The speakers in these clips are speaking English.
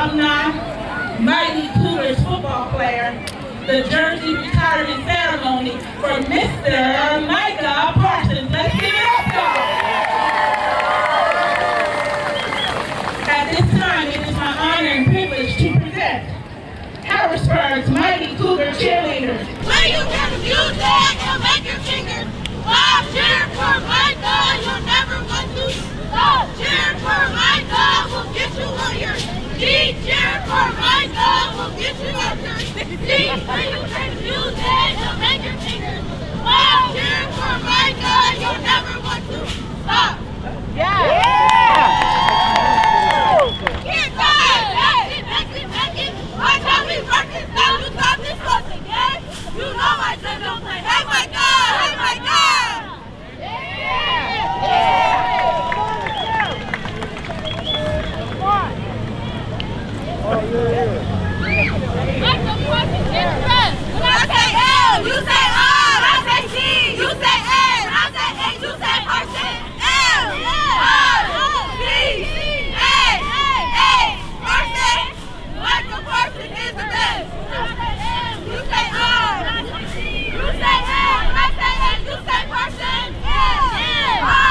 Alumni, Mighty Cougars football player, the jersey retirement ceremony for Mr. Micah Parsons. Let's give it up, y'all. At this time, it is my honor and privilege to present Harrisburg's Mighty Cougar cheerleaders. When you hear the music, you'll make your fingers stop. Cheer for Micah, you'll never want to stop. Cheer for Micah, we'll get you on your feet. Cheer for Micah, we'll get you on your feet. When you hear the music, you'll make your fingers stop. Cheer for Micah, you'll never want to stop. Watch how we work this down. You thought this was a game? You know my son don't play. Hey, my God! Hey, my God! Micah Parsons, interrupt. When I say L, you say R. When I say C, you say A. When I say H, you say Parsons. L, R, C, A, Parsons. Micah Parsons is the best. You say R. You say A. When I say H, you say Parsons. R,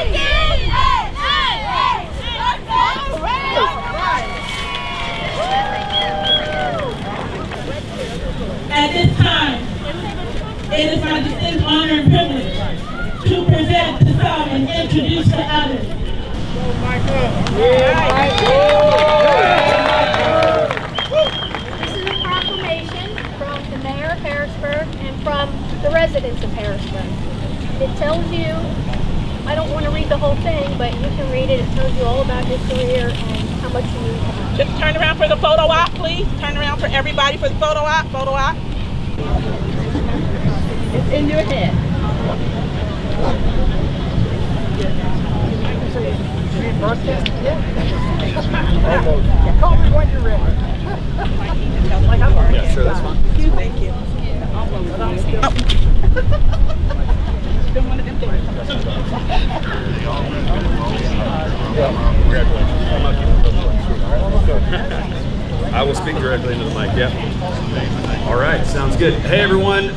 C, At this time, it is my distinct honor and privilege to present to some and introduce to others. This is a proclamation from the mayor of Harrisburg and from the residents of Harrisburg. It tells you, I don't want to read the whole thing, but you can read it. It tells you all about your career and how much you need to have. Just turn around for the photo op, please. Turn around for everybody for the photo op. Photo op. It's in your head. Call me when you're ready. Yeah, sure, that's fine. Thank you. I will speak directly into the mic, yeah. All right, sounds good. Hey everyone,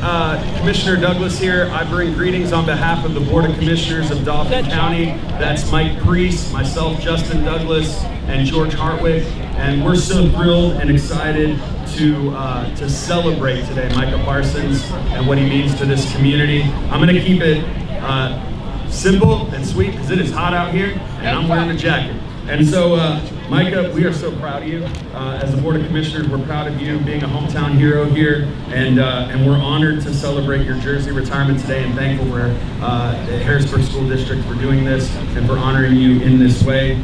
Commissioner Douglas here. I bring greetings on behalf of the Board of Commissioners of Dauphin County. That's Mike Priest, myself, Justin Douglas, and George Hartwick. And we're so thrilled and excited to celebrate today Micah Parsons and what he means to this community. I'm gonna keep it simple and sweet because it is hot out here and I'm wearing a jacket. And so, Micah, we are so proud of you. As the Board of Commissioners, we're proud of you being a hometown hero here, and we're honored to celebrate your jersey retirement today and thankful for the Harrisburg School District for doing this and for honoring you in this way.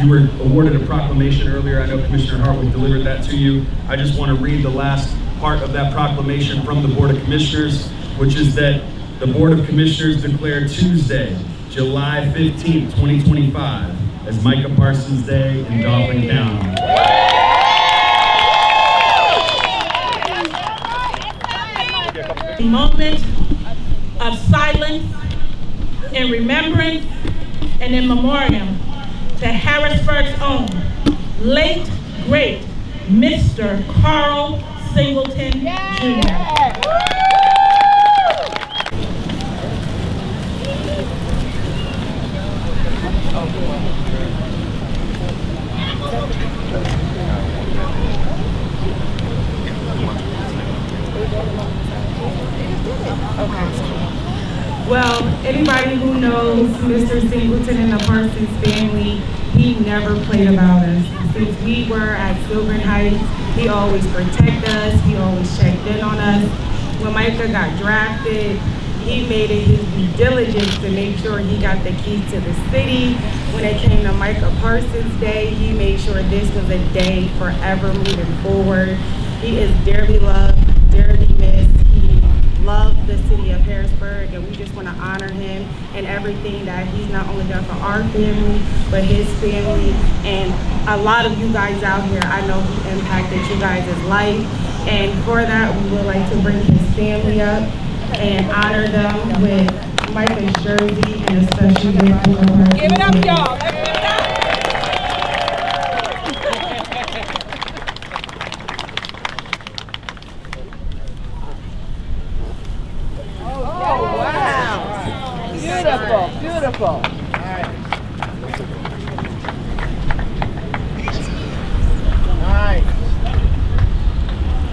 You were awarded a proclamation earlier. I know Commissioner Hartwick delivered that to you. I just want to read the last part of that proclamation from the Board of Commissioners, which is that the Board of Commissioners declared Tuesday, July 15th, 2025, as Micah Parsons Day in Dauphin County. A moment of silence in remembrance and in memoriam to Harrisburg's own late, great Mr. Carl Singleton Jr. Well, anybody who knows Mr. Singleton and the Parsons family, he never played about us. Since we were at Sylvan Heights, he always protected us, he always checked in on us. When Micah got drafted, he made it his due diligence to make sure he got the keys to the city. When it came to Micah Parsons Day, he made sure this was a day forever moving forward. He is dearly loved, dearly missed. He loved the city of Harrisburg, and we just want to honor him and everything that he's not only done for our family, but his family. And a lot of you guys out here, I know he impacted you guys' life. And for that, we would like to bring his family up and honor them with Micah's jersey and a special gift for her. Give it up, y'all. Let's give it up. Beautiful, beautiful. Nice.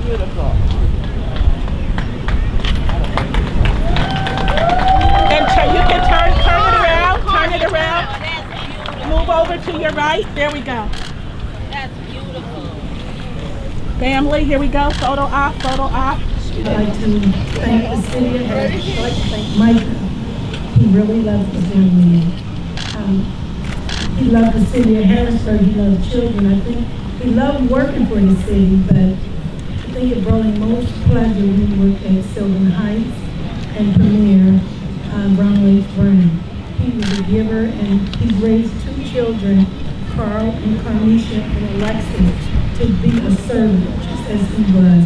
Beautiful. And you can turn it around. Move over to your right. There we go. That's beautiful. Family, here we go. Photo op, photo op. I'd like to thank the city of Harrisburg. I'd like to thank Micah. He really loves the family. He loved the city of Harrisburg. He loved children. I think he loved working for the city, but I think it brought him most pleasure when he worked at Sylvan Heights and Premier Brown Lakes Brown. He was a giver, and he raised 2 children, Carl and Carnisha and Alexis, to be a servant, just as he was.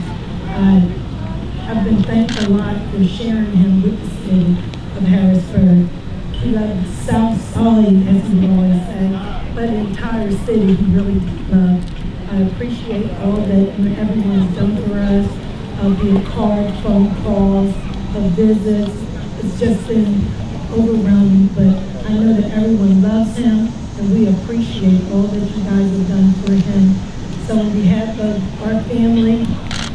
I've been thanked a lot for sharing him with the city of Harrisburg. He loved South Side, as he would always say, but the entire city he really loved. I appreciate all that everyone's done for us, be it cards, phone calls, visits. It's just been overwhelming, but I know that everyone loves him, and we appreciate all that you guys have done for him. So on behalf of our family,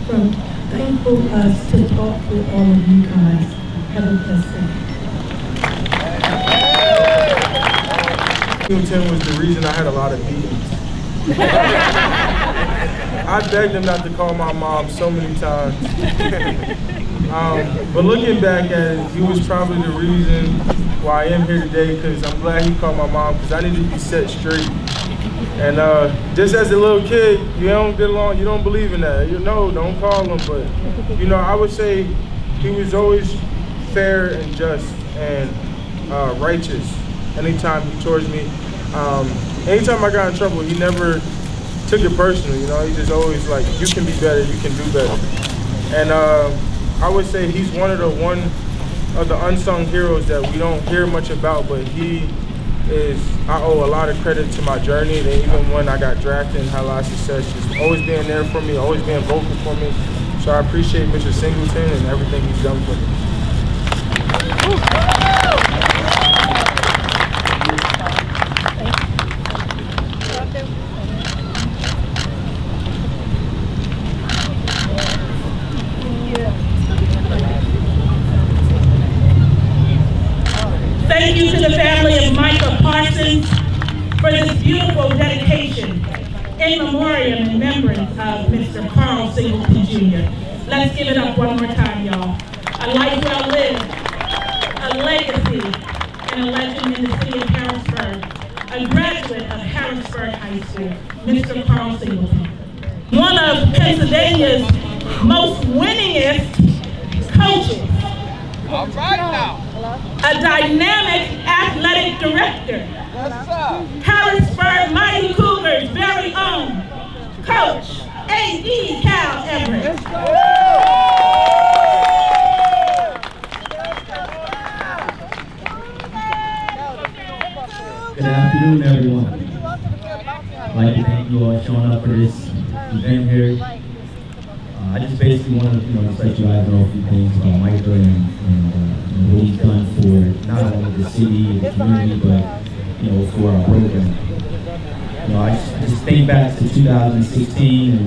from thankful us to talk with all of you guys. Have a blessed day. Singleton was the reason I had a lot of beatings. I begged him not to call my mom so many times. But looking back at it, he was probably the reason why I am here today, because I'm glad he called my mom, because I need to be set straight. And just as a little kid, you don't get along, you don't believe in that. You know, don't call him, but you know, I would say he was always fair and just and righteous anytime he towards me. Anytime I got in trouble, he never took it personally, you know, he just always like, you can be better, you can do better. And I would say he's one of the unsung heroes that we don't hear much about, but I owe a lot of credit to my journey, and even when I got drafted and had a lot of success, just always being there for me, always being vocal for me. So I appreciate Mr. Singleton and everything he's done for me. Thank you to the family of Micah Parsons for this beautiful dedication in memoriam and remembrance of Mr. Carl Singleton Jr. Let's give it up one more time, y'all. A life well lived, a legacy, and a legend in the city of Harrisburg. A graduate of Harrisburg High School, Mr. Carl Singleton. One of Pennsylvania's most winningest coaches. All right now. A dynamic athletic director. Yes, sir. Harrisburg Mighty Cougars' very own coach, A.D. Cal Everett. Good afternoon, everyone. I'd like to thank you all for showing up for this event here. I just basically want to, just let you guys know a few things about Micah and what he's done for not only the city and the community, but for our program. I just think back to 2016, and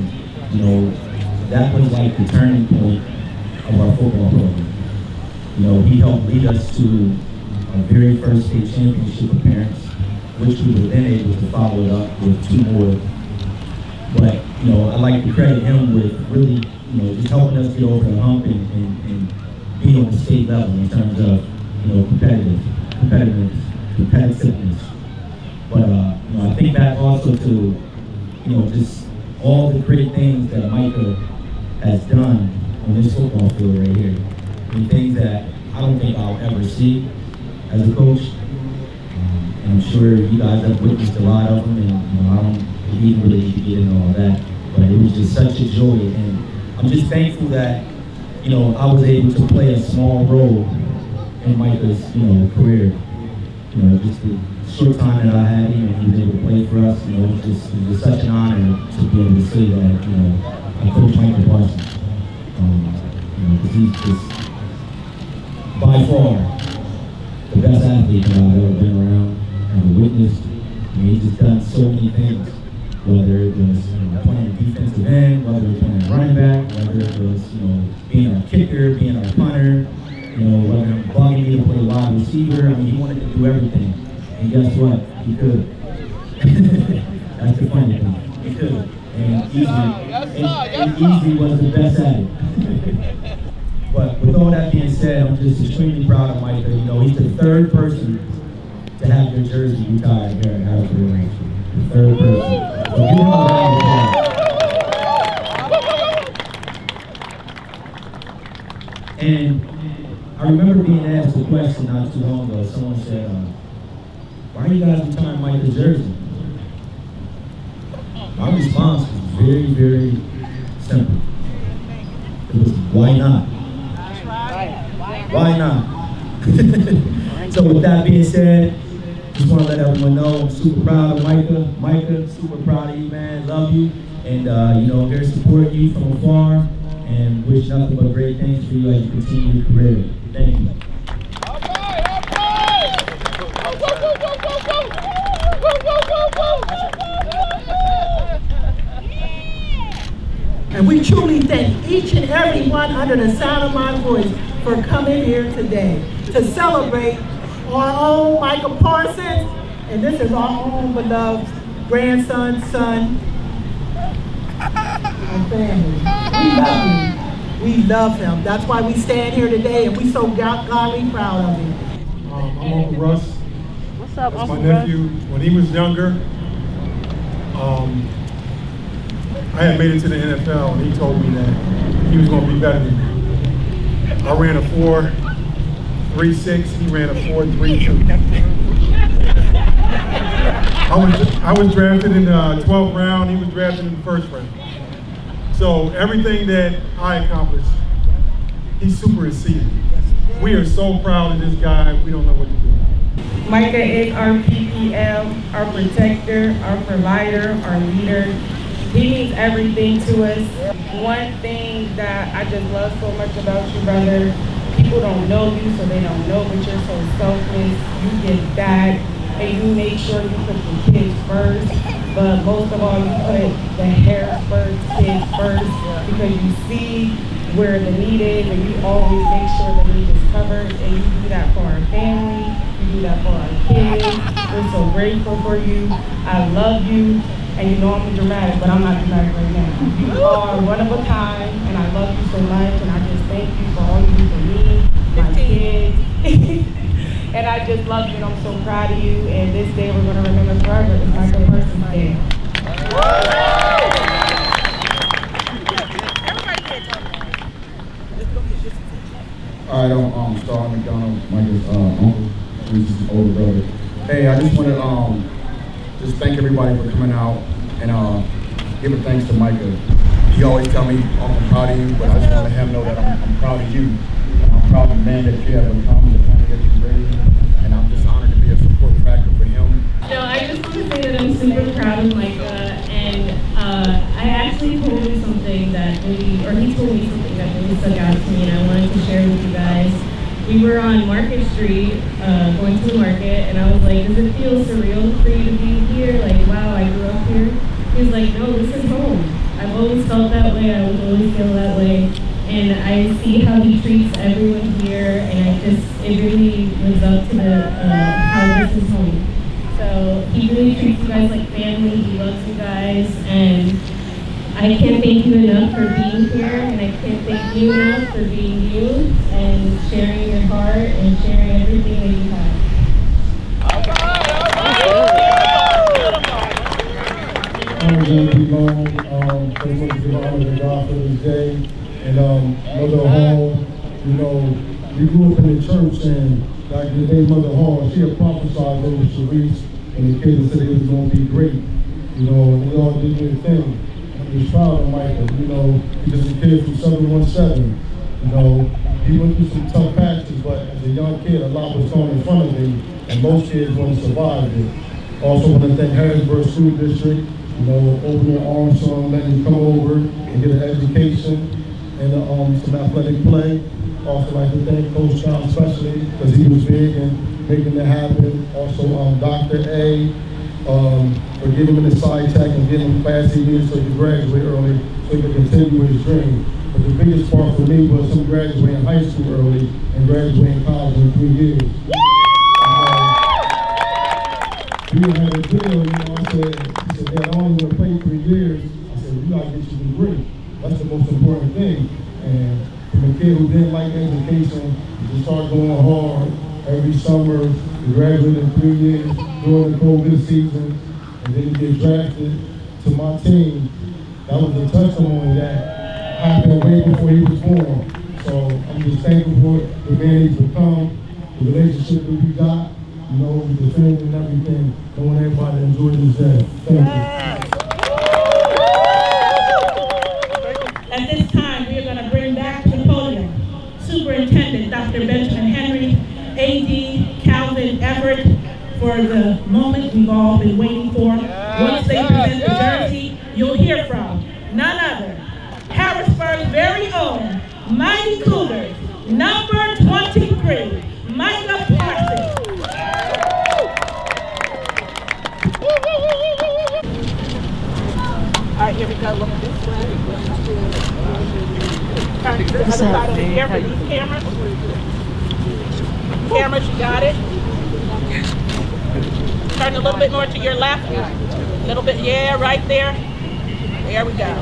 that was like the turning point of our football program. He helped lead us to our very first state championship appearance, which we were then able to follow it up with 2 more. But I'd like to credit him with really, just helping us get over the hump and be on the state level in terms of, competitiveness. But I think back also to, just all the great things that Micah has done on this football field right here, and things that I don't think I'll ever see as a coach. And I'm sure you guys have witnessed a lot of them, and I don't even really need to get into all that, but it was just such a joy, and I'm just thankful that I was able to play a small role in Micah's career. Just the short time that I had him and he was able to play for us, it was such an honor to be able to say that I coach Micah Parsons, because he's just by far the the best athlete that I've ever been around and witnessed. I mean, he's just done so many things, whether it was playing defensive end, whether it was playing running back, whether it was being our kicker, being our punter, whether it was bugging me to play wide receiver. I mean, he wanted to do everything, and guess what? He could. That's the funny thing. He could, and easily was the best at it. But with all that being said, I'm just extremely proud of Micah. He's the third person to have their jersey retired here at Harrisburg High School. The third person. So give him a round of applause. And I remember being asked a question not too long ago. Someone said, why are you guys retiring Micah's jersey? My response was very, very simple. It was, why not? Why not? So with that being said, just want to let everyone know I'm super proud of Micah. Micah, super proud of you, man. Love you. And, here to support you from afar and wish nothing but great things for you as you continue your career. Thank you. And we truly thank each and every one under the sound of my voice for coming here today to celebrate our own Micah Parsons, and this is our own beloved grandson, son, and family. We love him. We love him. That's why we stand here today, and we're so godly proud of him. I'm Uncle Russ. What's up, That's Uncle my nephew. Russ? When he was younger, I had made it to the NFL, and he told me that he was going to be better than me. I ran a 4.36. He ran a 4.32. I was drafted in the 12th round. He was drafted in the first round. So everything that I accomplished, he superseded. We are so proud of this guy. We don't know what to do. Micah is our PPL, our protector, our provider, our leader. He means everything to us. One thing that I just love so much about you, brother, people don't know you, so they don't know, but you're so selfless. You give back, and you make sure you put the kids first. But most of all, you put the Harrisburg kids first because you see where the need is, and you always make sure the need is covered. And you do that for our family. You do that for our kids. We're so grateful for you. I love you. And you know I'm dramatic, but I'm not dramatic right now. You are one of a kind, and I love you so much, and I just thank you for all you do for me, my kids. And I just love you, and I'm so proud of you, and this day we're going to remember forever. It's Micah Parsons Day. All right, I'm Star McDonald, Micah's uncle, who's his older brother. Hey, I just want to just thank everybody for coming out and give a thanks to Micah. He always tell me, I'm proud of you, but I just want to let him know that I'm proud of you. And I'm proud of the man that you have become, the family that you raised, and I'm just honored to be a support factor for him. No, I just want to say that I'm super proud of Micah, and I actually told him something that he told me something that really stuck out to me, and I wanted to share with you guys. We were on Market Street, going to the market, and I was like, does it feel surreal for you to be here? Like, wow, I grew up here. He was like, no, this is home. I've always felt that way, I will always feel that way. And I see how he treats everyone here, and it really lives up to how this is home. So he really treats you guys like family, he loves you guys, and I can't thank you enough for being here, and I can't thank you enough for being you and sharing your heart and sharing everything that you have. I'm going to be long. First, I want to give honor to God for this day. And Mother Hall, we grew up in the church, and back in the day, Mother Hall, she had prophesied over Sharice and the kids said it was going to be great. And we all did their thing. I'm just proud of Micah. He's just a kid from 717. He went through some tough patches, but as a young kid, a lot was thrown in front of him, and most kids wouldn't survive it. Also want to thank Harrisburg School District, open their arms to him, letting him come over and get an education and some athletic play. Also like to thank Coach Brown especially because he was big in making that happen. Also Dr. A for getting him in the side tech and getting him class he needed so he could graduate early so he could continue his dream. But the biggest part for me was him graduating high school early and graduating college in 3 years. We had a deal, I said, he said, Dad, I only want to play 3 years. I said, you gotta get your degree. That's the most important thing. And from a kid who didn't like education, to start going hard every summer, to graduate in 3 years during the COVID season, and then to get drafted to my team, that was a testimony that happened way before he was born. So I'm just thankful for the man he's become, the relationship that we got, you know, with the family and everything. I want everybody to enjoy this day. Thank you. At this time, we are going to bring back to the podium Superintendent Dr. Benjamin Henry, AD Calvin Everett, for the moment we've all been waiting for. Once they present the jersey, you'll hear from none other, Harrisburg's very own Mighty Cougars, number 23, Micah Parsons. All right, here we go. Look this way. Turn to the other side over here for these cameras. Cameras, you got it. Turn a little bit more to your left. A little bit, yeah, right there. There we go.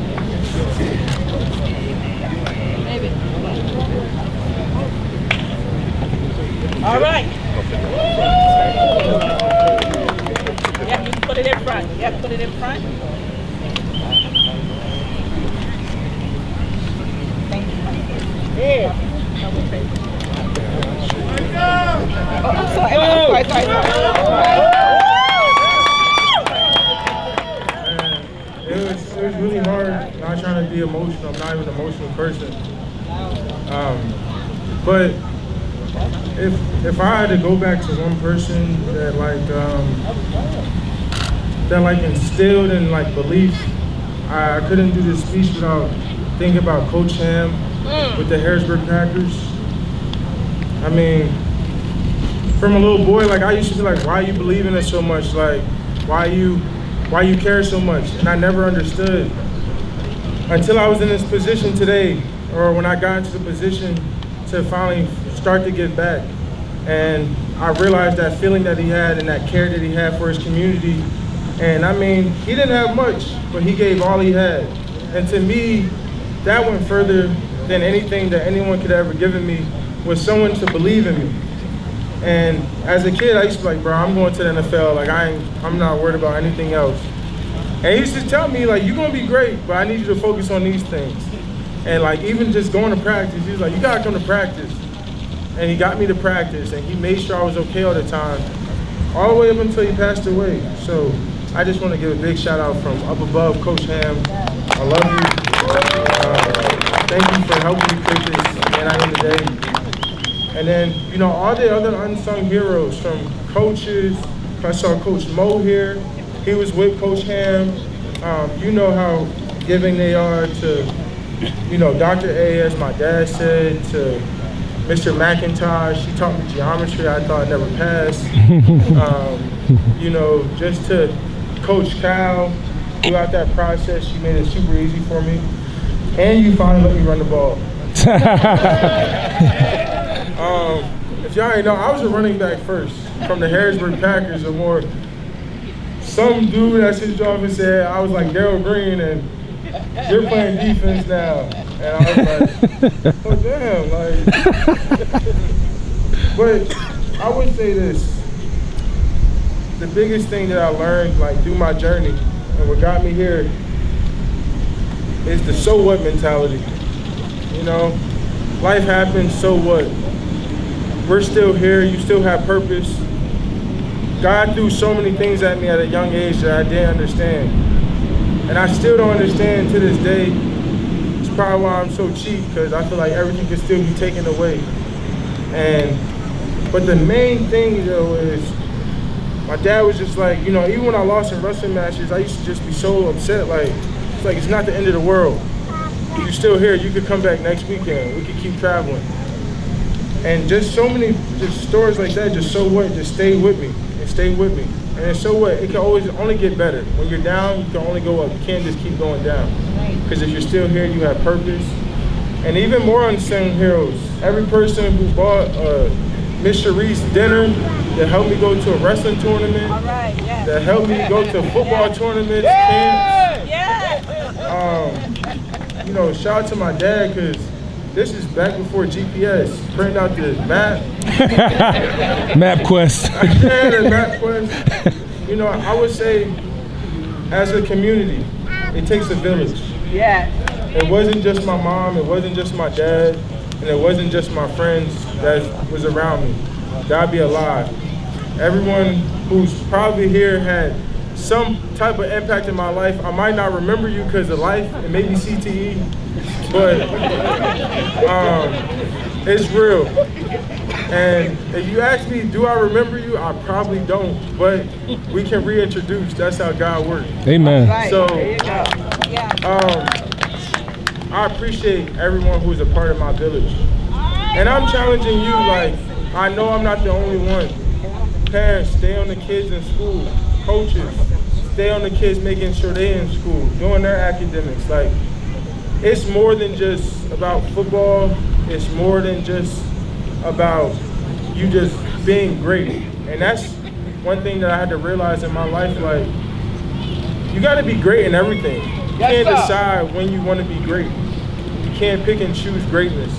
Maybe. All right. Yep, you can put it in front. Yep, put it in front. Yeah. Oh, I'm sorry. It was really hard not trying to be emotional. I'm not even an emotional person. But if I had to go back to one person that instilled in belief, I couldn't do this speech without thinking about Coach Ham with the Harrisburg Packers. I mean, from a little boy, I used to be like, why you believe in us so much? Why you care so much? And I never understood until I was in this position today, or when I got into the position to finally start to give back. And I realized that feeling that he had and that care that he had for his community. And I mean, he didn't have much, but he gave all he had. And to me, that went further than anything that anyone could have ever given me, was someone to believe in me. And as a kid, I used to be like, bro, I'm going to the NFL. I'm not worried about anything else. And he used to tell me, you're going to be great, but I need you to focus on these things. And even just going to practice, he was like, you got to come to practice. And he got me to practice, and he made sure I was okay all the time, all the way up until he passed away. So I just want to give a big shout out from up above, Coach Ham. I love you. Thank you for helping me create this man I am today. And then, all the other unsung heroes, from coaches. I saw Coach Mo here. He was with Coach Ham. You know how giving they are to, Dr. A, as my dad said, to Mr. McIntosh. He taught me geometry I thought I'd never pass. Just to Coach Cal, throughout that process, she made it super easy for me. And you finally let me run the ball. If y'all ain't know, I was a running back first from the Harrisburg Packers, or more. Some dude at his job and said I was like Darryl Green and you're playing defense now. And I was like, oh damn, But I would say this. The biggest thing that I learned through my journey and what got me here is the so what mentality. Life happens, so what? We're still here, you still have purpose. God threw so many things at me at a young age that I didn't understand. And I still don't understand to this day. It's probably why I'm so cheap, because I feel like everything can still be taken away. But the main thing though is, my dad was just even when I lost in wrestling matches, I used to just be so upset, it's not the end of the world. You're still here, you could come back next weekend, we could keep traveling. And just so many just stories like that, just so what, just stay with me and stay with me. And so what, it can always only get better. When you're down, you can only go up. You can't just keep going down. Because if you're still here, you have purpose. And even more unsung heroes. Every person who bought Miss Cherie's dinner, that helped me go to a wrestling tournament, that helped me go to football tournaments, camps. You know, shout out to my dad, because this is back before GPS. Printing out the map. MapQuest. Yeah, the MapQuest. You know, I would say, as a community, it takes a village. Yeah. It wasn't just my mom, it wasn't just my dad, and it wasn't just my friends that was around me. God be alive. Everyone who's probably here had some type of impact in my life. I might not remember you because of life, and maybe CTE, but it's real. And if you ask me, do I remember you? I probably don't, but we can reintroduce. That's how God works. Amen. So, I appreciate everyone who's a part of my village. And I'm challenging you, like, I know I'm not the only one. Parents, stay on the kids in school. Coaches, stay on the kids making sure they're in school, doing their academics. Like, it's more than just about football. It's more than just about you just being great. And that's one thing that I had to realize in my life, like, you gotta be great in everything. You can't decide when you wanna be great. You can't pick and choose greatness.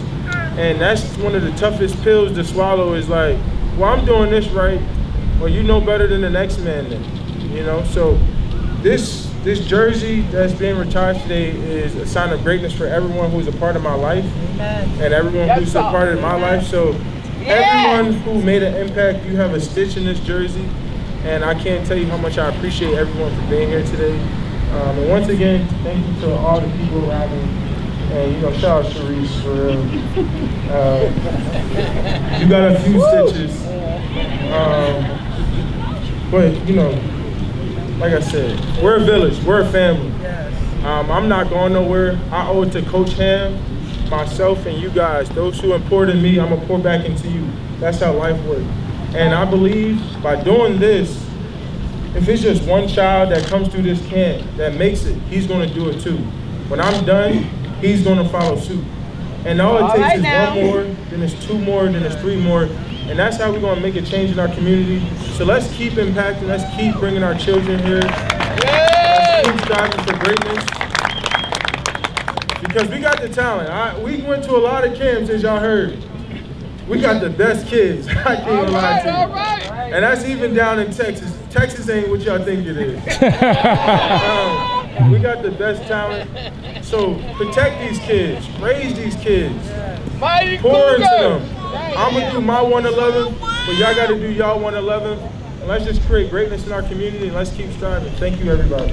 And that's one of the toughest pills to swallow, is like, well, I'm doing this right, well, you know better than the next man then, you know? So this jersey that's being retired today is a sign of greatness for everyone who's a part of my life. Amen. And everyone who's a part of my life. So everyone who made an impact, you have a stitch in this jersey. And I can't tell you how much I appreciate everyone for being here today. And once again, thank you to all the people around me. And, you know, shout out Sharice for real. You got a few stitches. But, you know, like I said, we're a village, we're a family. I'm not going nowhere. I owe it to Coach Ham, myself, and you guys. Those who are poured in me, I'm going to pour back into you. That's how life works. And I believe by doing this, if it's just one child that comes through this camp that makes it, he's going to do it too. When I'm done, he's going to follow suit. And all it takes is one more, then it's two more, then it's three more. And that's how we're going to make a change in our community. So let's keep impacting, let's keep bringing our children here. Let's keep striving for greatness. Because we got the talent. We went to a lot of camps, as y'all heard. We got the best kids. I can't even lie to you. And that's even down in Texas. Texas ain't what y'all think it is. We got the best talent. So protect these kids, raise these kids, pour into them. I'm gonna do my 111, but y'all gotta do y'all 111. And let's just create greatness in our community, and let's keep striving. Thank you, everybody.